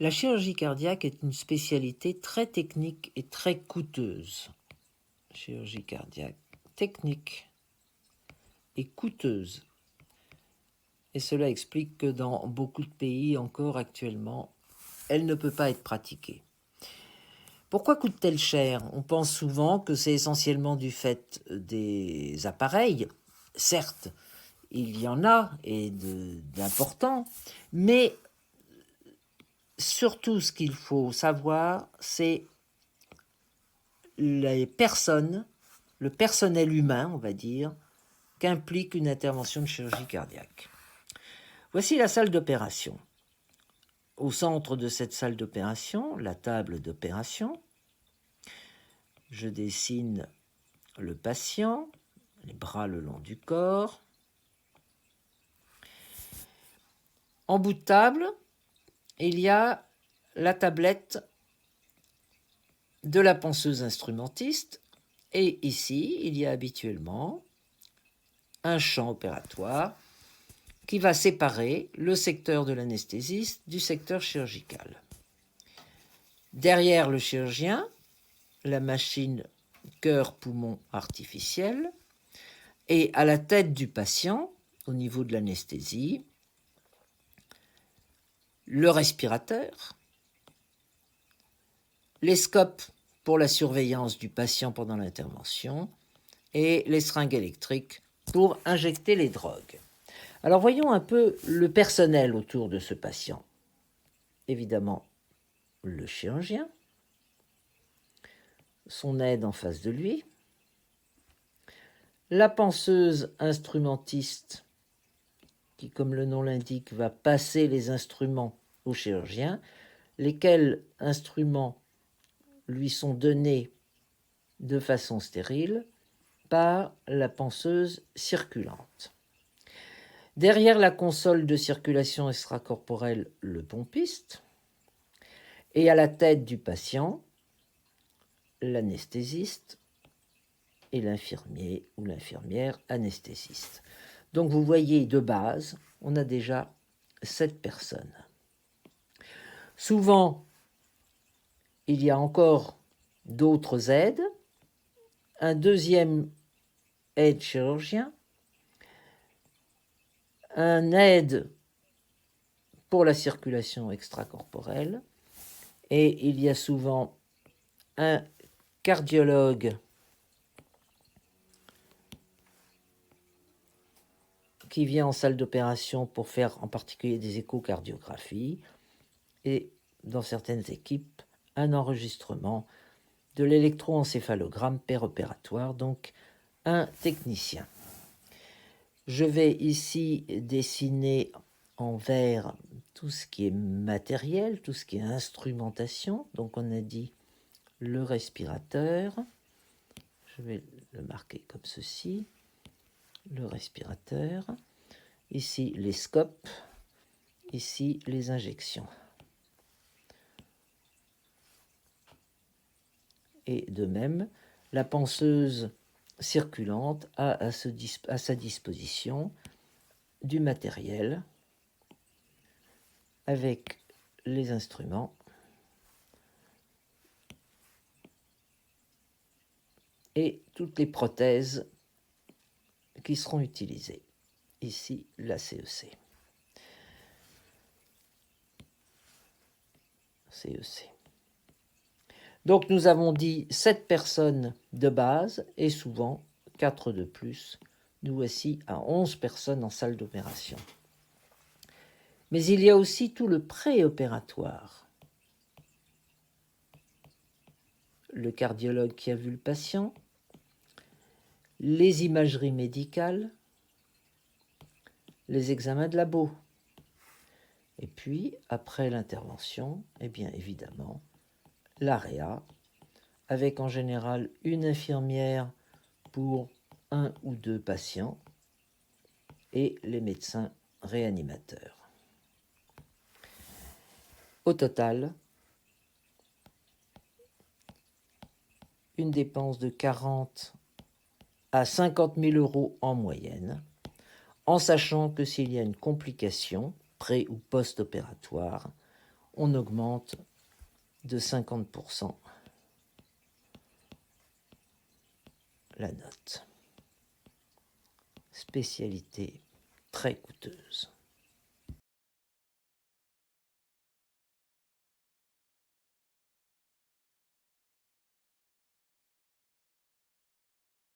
La chirurgie cardiaque est une spécialité très technique et très coûteuse. Chirurgie cardiaque technique et coûteuse. Et cela explique que dans beaucoup de pays encore actuellement, elle ne peut pas être pratiquée. Pourquoi coûte-t-elle cher? On pense souvent que c'est essentiellement du fait des appareils. Certes, il y en a et d'importants, mais surtout ce qu'il faut savoir, c'est les personnes, le personnel humain, on va dire, qu'implique une intervention de chirurgie cardiaque. Voici la salle d'opération. Au centre de cette salle d'opération, la table d'opération. Je dessine le patient, les bras le long du corps. En bout de table, il y a la tablette de la penseuse instrumentiste et ici, il y a habituellement un champ opératoire qui va séparer le secteur de l'anesthésiste du secteur chirurgical. Derrière le chirurgien, la machine cœur-poumon artificielle et à la tête du patient, au niveau de l'anesthésie, le respirateur, les scopes pour la surveillance du patient pendant l'intervention et les seringues électriques pour injecter les drogues. Alors voyons un peu le personnel autour de ce patient. Évidemment, le chirurgien, son aide en face de lui, la penseuse instrumentiste qui, comme le nom l'indique, va passer les instruments au chirurgien, lesquels instruments lui sont donnés de façon stérile par la penseuse circulante. Derrière la console de circulation extracorporelle, le pompiste, et à la tête du patient, l'anesthésiste et l'infirmier ou l'infirmière anesthésiste. Donc vous voyez, de base, on a déjà 7 personnes. Souvent, il y a encore d'autres aides, un deuxième aide chirurgien, un aide pour la circulation extracorporelle, et il y a souvent un cardiologue qui vient en salle d'opération pour faire en particulier des échocardiographies, et dans certaines équipes, un enregistrement de l'électroencéphalogramme péropératoire, donc un technicien. Je vais ici dessiner en vert tout ce qui est matériel, tout ce qui est instrumentation. Donc on a dit le respirateur, je vais le marquer comme ceci, le respirateur, ici les scopes, ici les injections. Et de même, la penseuse circulante a à sa disposition du matériel avec les instruments et toutes les prothèses qui seront utilisées. Ici, la CEC. CEC. Donc nous avons dit 7 personnes de base et souvent 4 de plus. Nous voici à 11 personnes en salle d'opération. Mais il y a aussi tout le préopératoire. Le cardiologue qui a vu le patient, les imageries médicales, les examens de labo. Et puis, après l'intervention, eh bien évidemment, l'AREA, avec en général une infirmière pour 1 ou 2 patients et les médecins réanimateurs. Au total, une dépense de 40 à 50 000 euros en moyenne, en sachant que s'il y a une complication, pré- ou post-opératoire, on augmente de 50% la note. Spécialité très coûteuse.